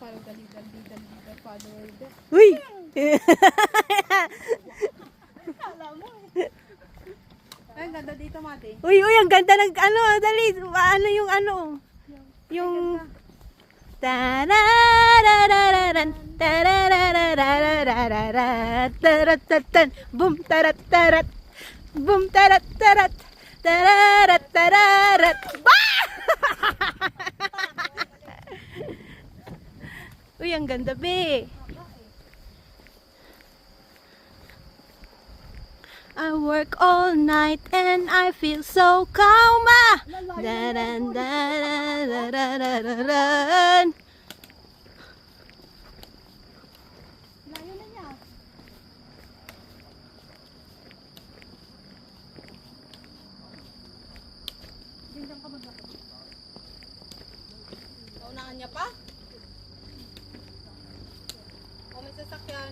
follow the leader, follower the... Uy! Alam mo eh. Ay, ganda dito, Mati. Uy, ang ganda ng ano, dali. Ano yung ano? Yung... Tarararararan, tarararararararat, taratatan, boom, tarat-tarat, boom, tarat-tarat, tararat-tararat. Uy, ang ganda, be. I work all night and I feel so calm. Daran, daran, daran. Layo na niya. Diyan ka maglakad. Naunahan niya pa? O may sasakyan.